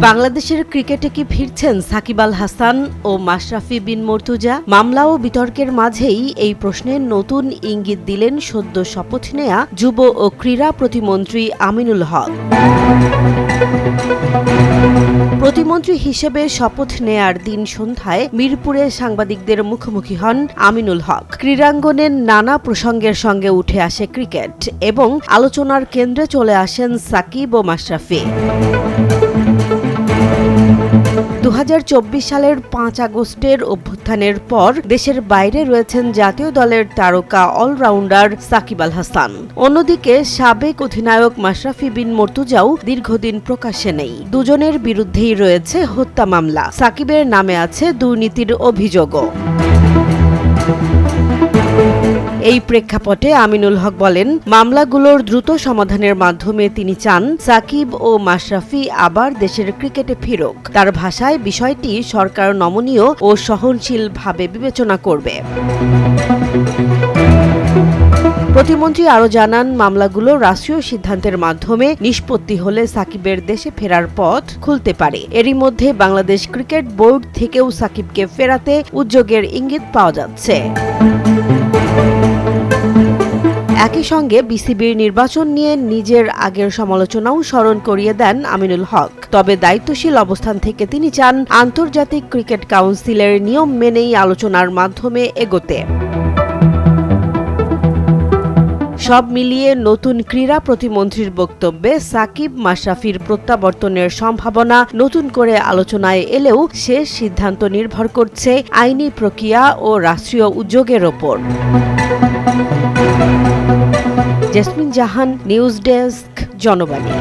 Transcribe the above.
বাংলাদেশের ক্রিকেটে কি ফিরছেন সাকিব আল হাসান ও মাশরাফি বিন মর্তুজা? মামলা ও বিতর্কের মাঝেই এই প্রশ্নের নতুন ইঙ্গিত দিলেন সদ্য শপথ নেয়া যুব ও ক্রীড়া প্রতিমন্ত্রী আমিনুল হক। প্রতিমন্ত্রী হিসেবে শপথ নেয়ার দিন সন্ধ্যায় মিরপুরে সাংবাদিকদের মুখোমুখি হন আমিনুল হক। ক্রীড়াঙ্গনের নানা প্রসঙ্গের সঙ্গে উঠে আসে ক্রিকেট এবং আলোচনার কেন্দ্রে চলে আসেন সাকিব ও মাশরাফি। 2024 সালের 5 আগস্টের অভ্যুত্থানের পর দেশের বাইরে রয়েছেন জাতীয় দলের তারকা অলরাউন্ডার সাকিব আল হাসান। অন্যদিকে সাবেক অধিনায়ক মাশরাফি বিন মর্তুজাও দীর্ঘদিন প্রকাশ্যে নেই। দুজনের বিরুদ্ধেই রয়েছে হত্যা মামলা। সাকিবের নামে আছে দুর্নীতির অভিযোগও। এই প্রেক্ষাপটে আমিনুল হক বলেন, মামলাগুলোর দ্রুত সমাধানের মাধ্যমে তিনি চান সাকিব ও মাশরাফি আবার দেশের ক্রিকেটে ফিরুক। তার ভাষায় বিষয়টি সরকার নমনীয় ও সহনশীলভাবে বিবেচনা করবে। প্রতিমন্ত্রী আরও জানান, মামলাগুলো রাষ্ট্রীয় সিদ্ধান্তের মাধ্যমে নিষ্পত্তি হলে সাকিবের দেশে ফেরার পথ খুলতে পারে। এরই মধ্যে বাংলাদেশ ক্রিকেট বোর্ড থেকেও সাকিবকে ফেরাতে উদ্যোগের ইঙ্গিত পাওয়া যাচ্ছে। একই সঙ্গে বিসিবির নির্বাচন নিয়ে নিজের আগের সমালোচনাও স্মরণ করিয়ে দেন আমিনুল হক। তবে দায়িত্বশীল অবস্থান থেকে তিনি চান আন্তর্জাতিক ক্রিকেট কাউন্সিলের নিয়ম মেনেই আলোচনার মাধ্যমে এগোতে। সব মিলিয়ে নতুন ক্রীড়া প্রতিমন্ত্রীর বক্তব্যে সাকিব মাশরাফির প্রত্যাবর্তনের সম্ভাবনা নতুন করে আলোচনায় এলেও শেষ সিদ্ধান্ত নির্ভর করছে আইনি প্রক্রিয়া ও রাষ্ট্রীয় উদ্যোগের ওপর। জেসমিন জাহান, নিউজ ডেস্ক, জনবাণী।